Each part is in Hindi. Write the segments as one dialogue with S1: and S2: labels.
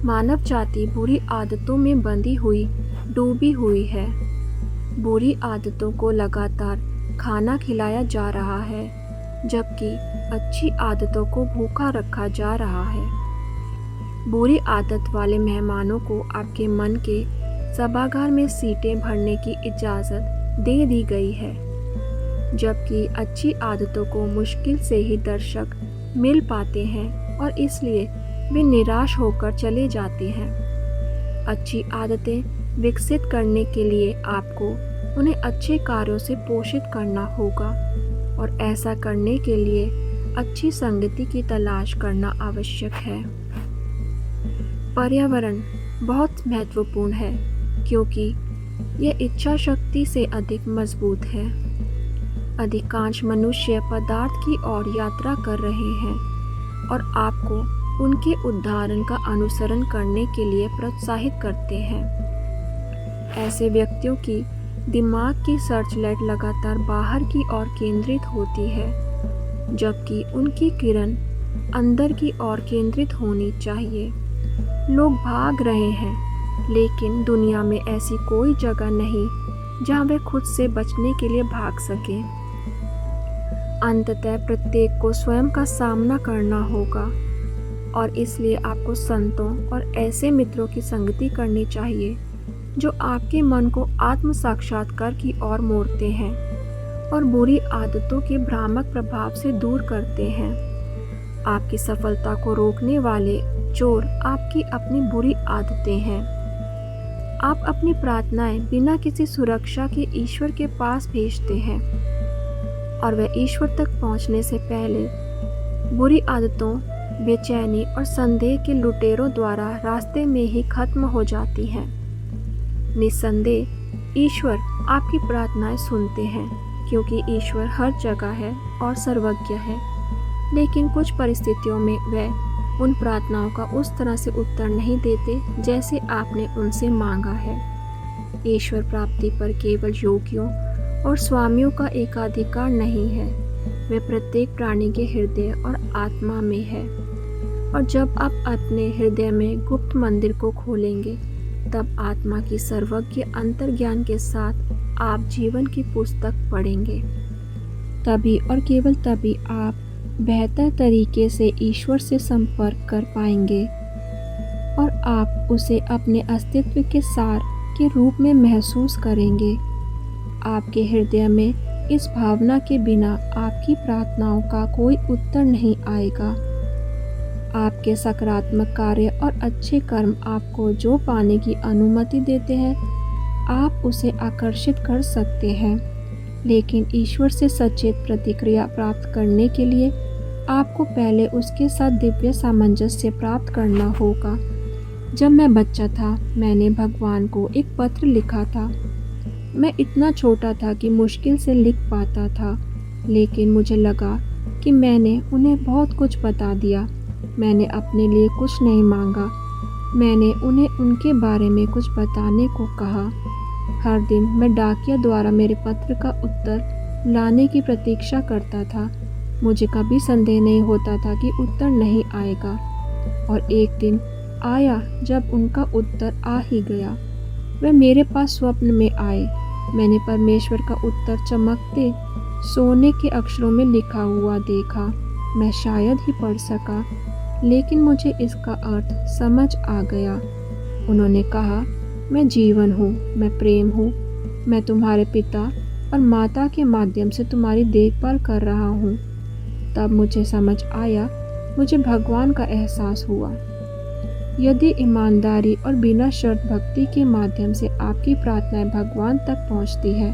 S1: मानव जाति बुरी आदतों में बंधी हुई डूबी हुई है। बुरी आदतों को लगातार खाना खिलाया जा रहा है, जबकि अच्छी आदतों को भूखा रखा जा रहा है। बुरी आदत वाले मेहमानों को आपके मन के सभागार में सीटें भरने की इजाज़त दे दी गई है, जबकि अच्छी आदतों को मुश्किल से ही दर्शक मिल पाते हैं और इसलिए वे निराश होकर चले जाते हैं। अच्छी आदतें विकसित करने के लिए आपको उन्हें अच्छे कार्यों से पोषित करना होगा और ऐसा करने के लिए अच्छी संगति की तलाश करना आवश्यक है। पर्यावरण बहुत महत्वपूर्ण है क्योंकि यह इच्छा शक्ति से अधिक मजबूत है। अधिकांश मनुष्य पदार्थ की ओर यात्रा कर रहे हैं और आपको उनके उदाहरण का अनुसरण करने के लिए प्रोत्साहित करते हैं। ऐसे व्यक्तियों की दिमाग की सर्चलाइट लगातार बाहर की ओर केंद्रित होती है, जबकि उनकी किरण अंदर की ओर केंद्रित होनी चाहिए। लोग भाग रहे हैं, लेकिन दुनिया में ऐसी कोई जगह नहीं जहां वे खुद से बचने के लिए भाग सकें। अंततः प्रत्येक को स्वयं का सामना करना होगा और इसलिए आपको संतों और ऐसे मित्रों की संगति करनी चाहिए जो आपके मन को आत्म साक्षात्कार की ओर मोड़ते हैं और बुरी आदतों के भ्रामक प्रभाव से दूर करते हैं। आपकी सफलता को रोकने वाले चोर आपकी अपनी बुरी आदतें हैं। आप अपनी प्रार्थनाएं बिना किसी सुरक्षा के ईश्वर के पास भेजते हैं और वह ईश्वर तक पहुंचने से पहले बुरी आदतों, बेचैनी और संदेह के लुटेरों द्वारा रास्ते में ही खत्म हो जाती हैं। निस्संदेह ईश्वर आपकी प्रार्थनाएं सुनते हैं क्योंकि ईश्वर हर जगह है और सर्वज्ञ है, लेकिन कुछ परिस्थितियों में वह उन प्रार्थनाओं का उस तरह से उत्तर नहीं देते जैसे आपने उनसे मांगा है। ईश्वर प्राप्ति पर केवल योगियों और स्वामियों का एकाधिकार नहीं है, वे प्रत्येक प्राणी के हृदय और आत्मा में है। और जब आप अपने हृदय में गुप्त मंदिर को खोलेंगे, तब आत्मा की सर्वज्ञ अंतर्ज्ञान के साथ आप जीवन की पुस्तक पढ़ेंगे। तभी और केवल तभी आप बेहतर तरीके से ईश्वर से संपर्क कर पाएंगे और आप उसे अपने अस्तित्व के सार के रूप में महसूस करेंगे। आपके हृदय में इस भावना के बिना आपकी प्रार्थनाओं का कोई उत्तर नहीं आएगा। आपके सकारात्मक कार्य और अच्छे कर्म आपको जो पाने की अनुमति देते हैं, आप उसे आकर्षित कर सकते हैं, लेकिन ईश्वर से सचेत प्रतिक्रिया प्राप्त करने के लिए आपको पहले उसके साथ दिव्य सामंजस्य प्राप्त करना होगा। जब मैं बच्चा था, मैंने भगवान को एक पत्र लिखा था। मैं इतना छोटा था कि मुश्किल से लिख पाता था, लेकिन मुझे लगा कि मैंने उन्हें बहुत कुछ बता दिया। मैंने अपने लिए कुछ नहीं मांगा, मैंने उन्हें उनके बारे में कुछ बताने को कहा। हर दिन मैं डाकिया द्वारा मेरे पत्र का उत्तर लाने की प्रतीक्षा करता था। मुझे कभी संदेह नहीं होता था कि उत्तर नहीं आएगा, और एक दिन आया जब उनका उत्तर आ ही गया। वे मेरे पास स्वप्न में आए। मैंने परमेश्वर का उत्तर चमकते सोने के अक्षरों में लिखा हुआ देखा। मैं शायद ही पढ़ सका, लेकिन मुझे इसका अर्थ समझ आ गया। उन्होंने कहा, मैं जीवन हूँ, मैं प्रेम हूँ, मैं तुम्हारे पिता और माता के माध्यम से तुम्हारी देखभाल कर रहा हूँ। तब मुझे समझ आया, मुझे भगवान का एहसास हुआ। यदि ईमानदारी और बिना शर्त भक्ति के माध्यम से आपकी प्रार्थनाएं भगवान तक पहुँचती है,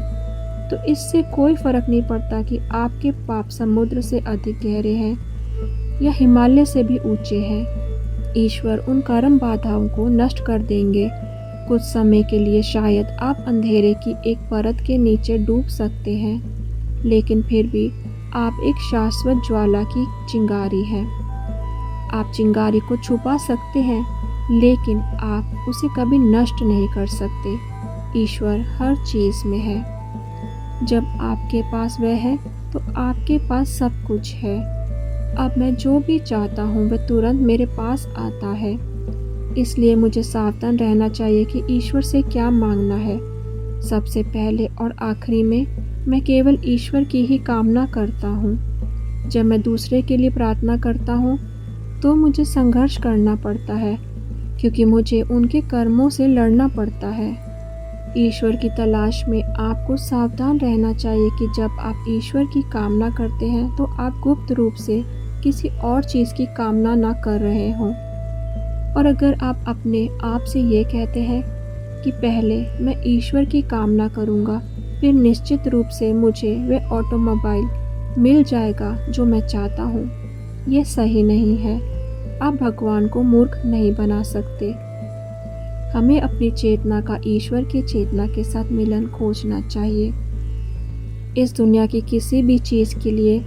S1: तो इससे कोई फर्क नहीं पड़ता कि आपके पाप समुद्र से अधिक गहरे हैं या हिमालय से भी ऊंचे हैं। ईश्वर उन कर्म बाधाओं को नष्ट कर देंगे। कुछ समय के लिए शायद आप अंधेरे की एक परत के नीचे डूब सकते हैं, लेकिन फिर भी आप एक शाश्वत ज्वाला की चिंगारी हैं। आप चिंगारी को छुपा सकते हैं, लेकिन आप उसे कभी नष्ट नहीं कर सकते। ईश्वर हर चीज़ में है। जब आपके पास वह है, तो आपके पास सब कुछ है। अब मैं जो भी चाहता हूँ वह तुरंत मेरे पास आता है। इसलिए मुझे सावधान रहना चाहिए कि ईश्वर से क्या मांगना है। सबसे पहले और आखिरी में मैं केवल ईश्वर की ही कामना करता हूँ। जब मैं दूसरे के लिए प्रार्थना करता हूँ तो मुझे संघर्ष करना पड़ता है, क्योंकि मुझे उनके कर्मों से लड़ना पड़ता है। ईश्वर की तलाश में आपको सावधान रहना चाहिए कि जब आप ईश्वर की कामना करते हैं तो आप गुप्त रूप से किसी और चीज़ की कामना ना कर रहे हों। और अगर आप अपने आप से ये कहते हैं कि पहले मैं ईश्वर की कामना करूँगा, फिर निश्चित रूप से मुझे वह ऑटोमोबाइल मिल जाएगा जो मैं चाहता हूँ, यह सही नहीं है। आप भगवान को मूर्ख नहीं बना सकते। हमें अपनी चेतना का ईश्वर की चेतना के साथ मिलन खोजना चाहिए। इस दुनिया की किसी भी चीज़ के लिए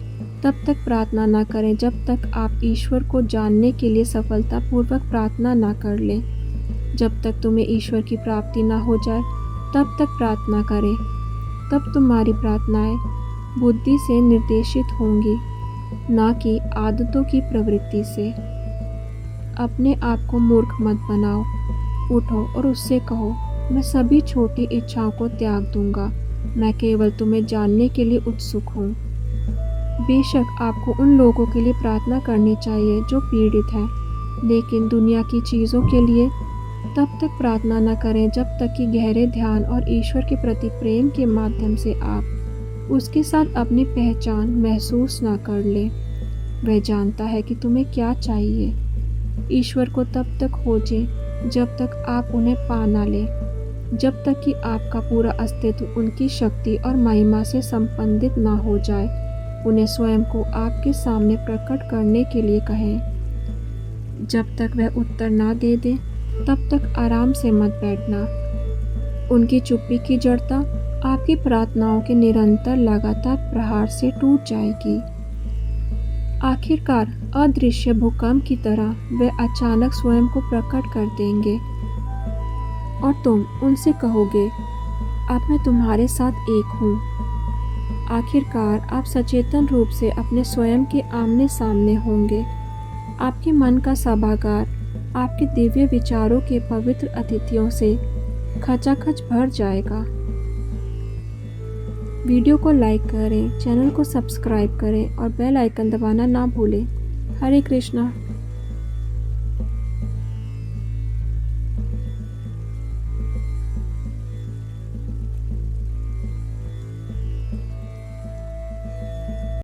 S1: तब तक प्रार्थना ना करें जब तक आप ईश्वर को जानने के लिए सफलतापूर्वक प्रार्थना ना कर लें। जब तक तुम्हें ईश्वर की प्राप्ति ना हो जाए तब तक प्रार्थना करें। तब तुम्हारी प्रार्थनाएं बुद्धि से निर्देशित होंगी, ना कि आदतों की प्रवृत्ति से। अपने आप को मूर्ख मत बनाओ। उठो और उससे कहो, मैं सभी छोटी इच्छाओं को त्याग दूंगा। मैं केवल तुम्हें जानने के लिए उत्सुक हूँ। बेशक आपको उन लोगों के लिए प्रार्थना करनी चाहिए जो पीड़ित हैं, लेकिन दुनिया की चीज़ों के लिए तब तक प्रार्थना न करें जब तक कि गहरे ध्यान और ईश्वर के प्रति प्रेम के माध्यम से आप उसके साथ अपनी पहचान महसूस ना कर लें। वह जानता है कि तुम्हें क्या चाहिए। ईश्वर को तब तक खोजें जब तक आप उन्हें पा ना लें, जब तक कि आपका पूरा अस्तित्व उनकी शक्ति और महिमा से संबंधित ना हो जाए। उन्हें स्वयं को आपके सामने प्रकट करने के लिए कहें। जब तक वह उत्तर ना दे दे तब तक आराम से मत बैठना। उनकी चुप्पी की जड़ता आपकी प्रार्थनाओं के निरंतर लगातार प्रहार से टूट जाएगी। आखिरकार अदृश्य भूकंप की तरह वे अचानक स्वयं को प्रकट कर देंगे और तुम उनसे कहोगे, अब मैं तुम्हारे साथ एक हूँ। आखिरकार आप सचेतन रूप से अपने स्वयं के आमने सामने होंगे। आपके मन का सभागार आपके दिव्य विचारों के पवित्र अतिथियों से खचाखच भर जाएगा। वीडियो को लाइक करें, चैनल को सब्सक्राइब करें और बेल आइकन दबाना ना भूलें। हरे कृष्णा।